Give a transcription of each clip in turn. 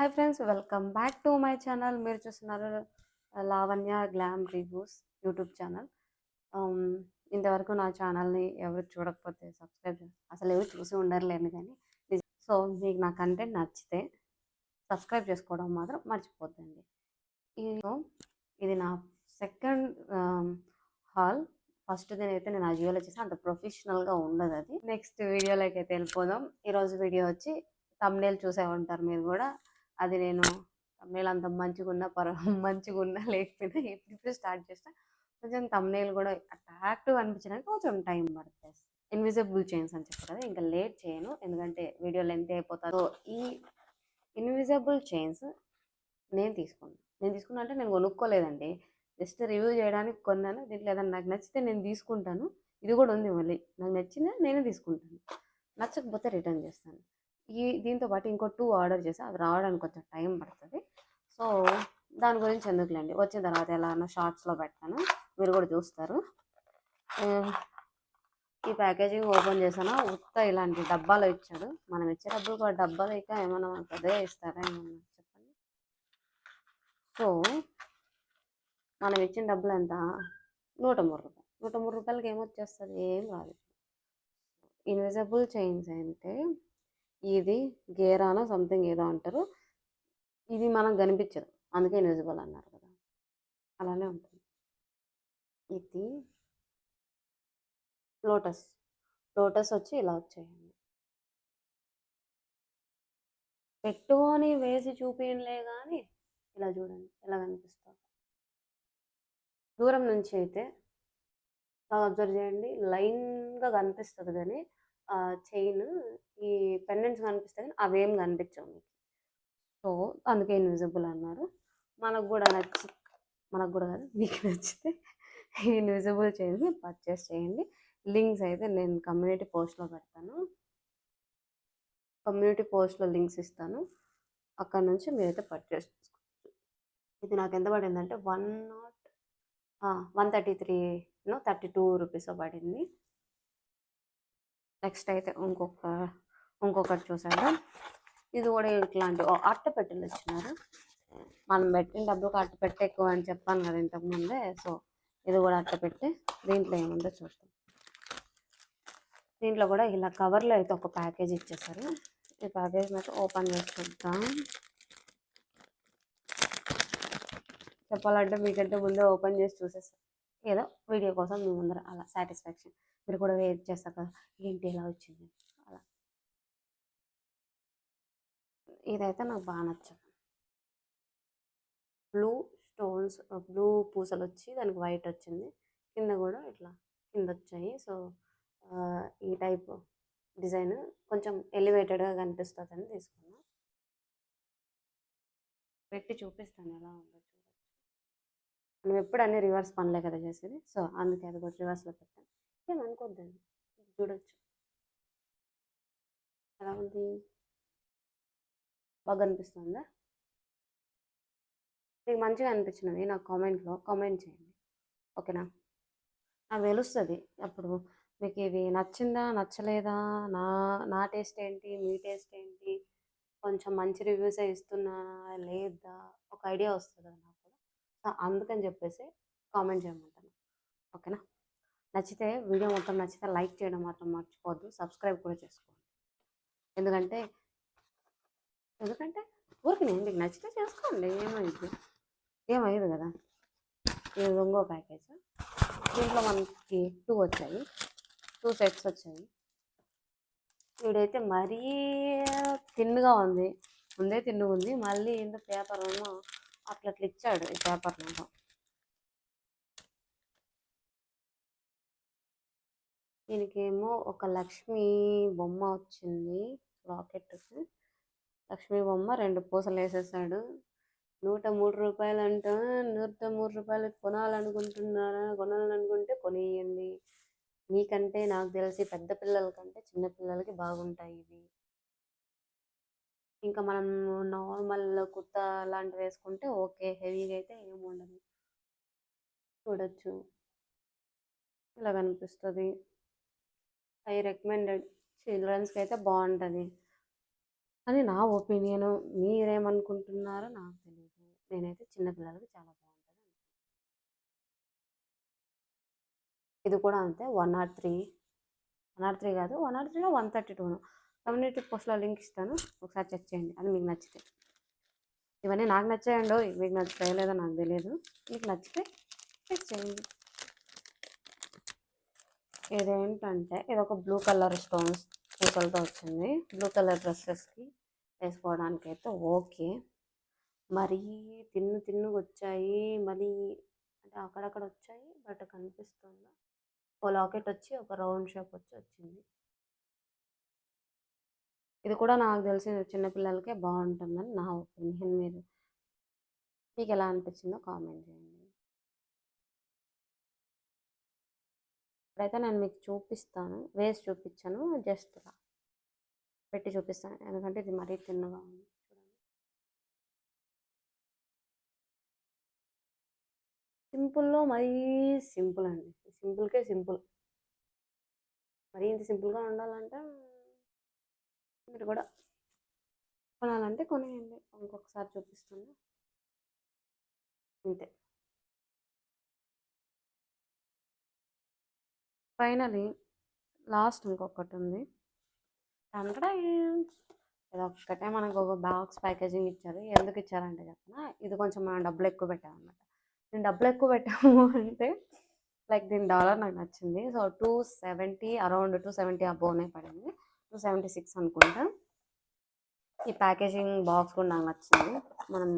Hi friends, welcome back to my channel. మీరు చూస్తున్నారు Lavanya glam reviews YouTube channel. ఇంతవరకు నా ఛానల్ని ఎవరు చూడకపోతే సబ్స్క్రైబ్ అసలు ఎవరు చూసి ఉండరులేండి, కానీ సో మీకు నా కంటెంట్ నచ్చితే సబ్స్క్రైబ్ చేసుకోవడం మాత్రం మర్చిపోద్దండి. ఇది నా సెకండ్ హాల్. ఫస్ట్ అయితే నేను అజియోలో చేసాను, అంత ప్రొఫెషనల్గా ఉండదు. అది నెక్స్ట్ వీడియోలోకి అయితే వెళ్ళిపోదాం. ఈరోజు వీడియో వచ్చి తమ్నేల్ చూసే ఉంటారు మీరు కూడా. అది నేను తమ్నేల్ అంత మంచిగున్నా లేకపోయినా ఇప్పుడు స్టార్ట్ చేస్తా. కొంచెం తమ్నేల్ కూడా అట్రాక్టివ్ అనిపించడానికి కొంచెం టైం పడుతుంది. ఇన్విజిబుల్ చైన్స్ అని చెప్పారు కదా, ఇంకా లేట్ చేయను ఎందుకంటే వీడియో లెంత్ అయిపోతుందో. ఈ ఇన్విజిబుల్ చైన్స్ నేను తీసుకున్నా అంటే నేను కొనుక్కోలేదండి, జస్ట్ రివ్యూ చేయడానికి కొన్నాను. దీంట్లో ఏదైనా నాకు నచ్చితే నేను తీసుకుంటాను. ఇది కూడా ఉంది, మళ్ళీ నాకు నచ్చిందా నేనే తీసుకుంటాను, నచ్చకపోతే రిటర్న్ చేస్తాను. దీంతో పాటు ఇంకో 2 ఆర్డర్ చేసి అవి రావడానికి కొంచెం టైం పడుతుంది. సో దాని గురించి ఎందుకులేండి, వచ్చిన తర్వాత ఎలా అన్న షార్ట్స్లో పెడతాను, మీరు కూడా చూస్తారు. ఈ ప్యాకేజింగ్ ఓపెన్ చేసాను, ఉత్త ఇలాంటి డబ్బాలో ఇచ్చాడు. మనం ఇచ్చే డబ్బులు కూడా డబ్బాలు ఇక ఏమన్నా మనకు అదే ఇస్తారా ఏమన్నా చెప్పండి. సో మనం ఇచ్చిన డబ్బులు ఎంత? 103 రూపాయలు. 103 రూపాయలకి ఏమొచ్చేస్తుంది? ఏం రాదు. ఇన్విజిబుల్ చైన్స్ అంటే ఇది గేరానో సంథింగ్ ఏదో అంటారు. ఇది మనకు కనిపించదు, అందుకే ఇన్విజిబుల్ అన్నారు కదా, అలానే ఉంటుంది. ఇది లోటస్ వచ్చి ఇలా వచ్చాయండి. పెట్టుకొని వేసి చూపించలే కానీ ఇలా చూడండి ఎలా కనిపిస్తుంది. దూరం నుంచి అయితే అబ్జర్వ్ చేయండి, లైన్గా కనిపిస్తుంది, కానీ చైన్ ఈ పెండెంట్స్ కనిపిస్తాయి కానీ అవేం కనిపించవు మీకు. సో అందుకే ఇన్విజిబుల్ అన్నారు. మనకు కూడా కాదు, మీకు నచ్చితే ఇన్విజిబుల్ చైన్స్ పర్చేస్ చేయండి. లింక్స్ అయితే నేను కమ్యూనిటీ పోస్ట్లో పెడతాను, కమ్యూనిటీ పోస్ట్లో లింక్స్ ఇస్తాను, అక్కడ నుంచి మీరైతే పర్చేస్ చేసుకోవచ్చు. ఇది నాకు ఎంత పడిందంటే 133 రూపీస్ పడింది. నెక్స్ట్ అయితే ఇంకొకటి చూసాను. ఇది కూడా ఇట్లాంటి అట్టపెట్టెలు ఇచ్చినారు. మనం పెట్టిన డబ్బులకు అట్టపెట్టే ఎక్కువ అని చెప్పాను కదా ఇంతకుముందే. సో ఇది కూడా అట్టపెట్టే, దీంట్లో ఏముందో చూద్దాం. దీంట్లో కూడా ఇలా కవర్లో అయితే ఒక ప్యాకేజ్ ఇచ్చేసారు. ఈ ప్యాకేజ్ అయితే ఓపెన్ చేసి చూద్దాం. చెప్పాలంటే మీకంటే ముందే ఓపెన్ చేసి చూసేస్తాను, ఏదో వీడియో కోసం మీ ముందర అలా సాటిస్ఫాక్షన్. మీరు కూడా వెయిట్ చేస్తారు కదా ఏంటి ఎలా వచ్చింది అలా. ఇదైతే నాకు బాగా నచ్చింది. బ్లూ పూసలు వచ్చి దానికి వైట్ వచ్చింది, కింద కూడా ఇట్లా కింద వచ్చాయి. సో ఈ టైప్ డిజైన్ కొంచెం ఎలివేటెడ్గా కనిపిస్తుందని తీసుకున్నా. పెట్టి చూపిస్తాను ఎలా ఉందో చూడచ్చు. మనం ఎప్పుడు అన్ని రివర్స్ పనులే కదా చేసేది, సో అందుకే అది కూడా రివర్స్లో పెట్టాను. ఏమనుకోద్దండి, చూడొచ్చు ఎలా ఉంది, బాగా అనిపిస్తుందా? మీకు మంచిగా అనిపించినది నాకు కామెంట్లో కామెంట్ చేయండి, ఓకేనా? నాకు తెలుస్తుంది అప్పుడు మీకు ఇది నచ్చిందా నచ్చలేదా, నా నా టేస్ట్ ఏంటి మీ టేస్ట్ ఏంటి, కొంచెం మంచి రివ్యూసే ఇస్తున్నా లేదా ఒక ఐడియా వస్తుంది కదా నాకు కూడా. అందుకని చెప్పేసి కామెంట్ చేయమంటాను, ఓకేనా? నచ్చితే వీడియో మొత్తం నచ్చితే లైక్ చేయడం మాత్రం మర్చిపోవద్దు, సబ్స్క్రైబ్ కూడా చేసుకోండి. ఎందుకంటే ఊరికి నేను మీకు నచ్చితే చేసుకోండి, ఏమైంది కదా. ఇది ఇంకో ప్యాకేజ్. దీంట్లో మనకి 2 వచ్చాయి, 2 సెట్స్ వచ్చాయి. వీడైతే మరీ తిన్నుగా ఉంది, ముందే తిన్నుగా ఉంది, మళ్ళీ ఏంటో పేపర్ ఏమో అట్లా ఇచ్చాడు. ఈ పేపర్లో దీనికేమో ఒక లక్ష్మి బొమ్మ వచ్చింది, రాకెట్కి లక్ష్మీ బొమ్మ, 2 పూసలు వేసేసాడు. 103 రూపాయలు అంట. 103 రూపాయలకి కొనాలనుకుంటే కొనియండి. మీకంటే నాకు తెలిసి పెద్ద పిల్లల కంటే చిన్న పిల్లలకి బాగుంటాయి ఇవి. ఇంకా మనం నార్మల్ కుర్తా లాంటివి వేసుకుంటే ఓకే, హెవీగా అయితే ఏముండదు. చూడొచ్చు ఇలా కనిపిస్తుంది. ఐ రికమెండెడ్, చిల్డ్రన్స్కి అయితే బాగుంటుంది. అని నా ఒపీనియను. మీరేమనుకుంటున్నారో నాకు తెలీదు. నేనైతే చిన్న పిల్లలకి చాలా బాగుంటుంది. ఇది కూడా అంతే 103 103 కాదు 103లో 132 కమ్యూనిటీ పోస్ట్లో లింక్ ఇస్తాను, ఒకసారి చెక్ చేయండి అది మీకు నచ్చితే. ఇవన్నీ నాకు నచ్చాయండో, మీకు నచ్చుతాయో లేదో నాకు తెలియదు. మీకు నచ్చితే చెక్ చేయండి. ఇదేంటంటే ఇది ఒక బ్లూ కలర్ స్టోన్స్ పూసలతో వచ్చింది. బ్లూ కలర్ డ్రెస్సెస్కి వేసుకోవడానికి అయితే ఓకే. మరీ తిన్నుగా వచ్చాయి, మరీ అంటే అక్కడక్కడ వచ్చాయి బట్ కనిపిస్తుందా. ఓ లాకెట్ వచ్చి ఒక రౌండ్ షేప్ వచ్చి వచ్చింది. ఇది కూడా నాకు తెలిసి చిన్నపిల్లలకే బాగుంటుందని నా ఒపీనియన్. మీకు ఎలా అనిపించిందో కామెంట్ చేయండి. ఇప్పుడైతే నేను మీకు చూపిస్తాను, వేసి చూపించాను, జస్ట్ ఇలా పెట్టి చూపిస్తాను ఎందుకంటే ఇది మరీ తిన్నగా ఉంది. సింపుల్లో మరీ సింపుల్ అండి, సింపుల్కే సింపుల్. మరీ ఇంత సింపుల్గా ఉండాలంటే మీరు కూడా కొనాలంటే కొనేయండి. ఇంకొకసారి చూపిస్తాను అంతే. ఫైనలీ లాస్ట్ ఇంకొకటి ఉంది. అంటే ఇది ఒక్కటే మనకు ఒక బాక్స్ ప్యాకేజింగ్ ఇచ్చారు. ఎందుకు ఇచ్చారంటే చెప్పనా, ఇది కొంచెం మనం డబ్బులు ఎక్కువ పెట్టామన్నమాట. నేను డబ్బులు ఎక్కువ పెట్టాము అంటే లైక్ దీని డాలర్ నాకు నచ్చింది. సో 270 అరౌండ్ 270 అబోవ్నే పడింది, 276 అనుకుంటా. ఈ ప్యాకేజింగ్ బాక్స్ కూడా నాకు నచ్చింది. మనం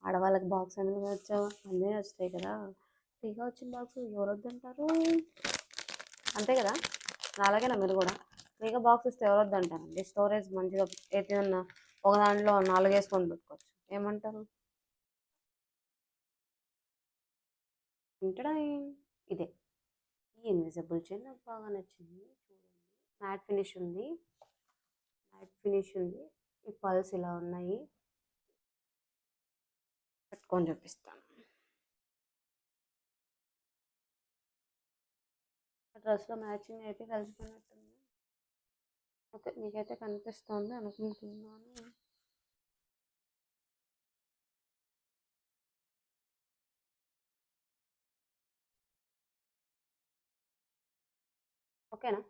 ఆడవాళ్ళకి బాక్స్ ఎందుకు వచ్చావు, అన్నీ వస్తాయి కదా, ఫ్రీగా వచ్చిన బాక్స్ ఎవరు వద్దంటారు, అంతే కదా. అలాగేనా మీరు కూడా ఫ్రీగా బాక్స్ ఇస్తే ఎవరు వద్దంటారండి. స్టోరేజ్ మంచిగా ఏదైనా ఒక దాంట్లో 4 వేసుకొని పెట్టుకోవచ్చు, ఏమంటారు. ఇంటడా ఇదే ఈ ఇన్విజిబుల్ చైన్ నాకు బాగా నచ్చింది. చూడండి, మ్యాట్ ఫినిష్ ఉంది, ఈ పల్స్ ఇలా ఉన్నాయి. పెట్టుకొని చూపిస్తాను. డ్రెస్లో మ్యాచింగ్ అయితే కలిసిపోయినట్టుంది. ఓకే, మీకైతే కనిపిస్తుంది అనుకుంటున్నాను. ఓకేనా.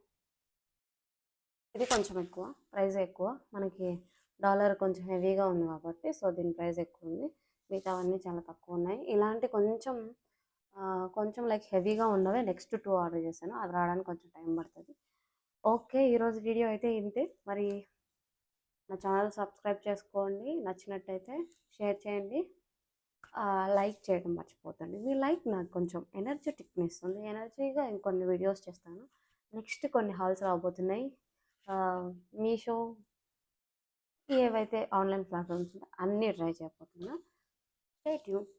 ఇది కొంచెం ఎక్కువ ప్రైస్, ఎక్కువ మనకి డాలర్ కొంచెం హెవీగా ఉంది కాబట్టి సో దీని ప్రైస్ ఎక్కువ ఉంది. మిగతావన్నీ చాలా తక్కువ ఉన్నాయి. ఇలాంటి కొంచెం కొంచెం లైక్ హెవీగా ఉన్నవే నెక్స్ట్ 2 ఆర్డర్ చేశాను, అది రావడానికి కొంచెం టైం పడుతుంది. ఓకే, ఈరోజు వీడియో అయితే ఇంతే. మరి నా ఛానల్ సబ్స్క్రైబ్ చేసుకోండి, నచ్చినట్టయితే షేర్ చేయండి, లైక్ చేయడం మర్చిపోతండి. మీ లైక్ నాకు కొంచెం ఎనర్జెటిక్ని ఇస్తుంది, ఎనర్జీగా ఇంకొన్ని వీడియోస్ చేస్తాను. నెక్స్ట్ కొన్ని హాల్స్ రాబోతున్నాయి. మీషో ఏవైతే ఆన్లైన్ ప్లాట్ఫామ్స్ అన్నీ ట్రై చేయబోతున్నా. Stay tune.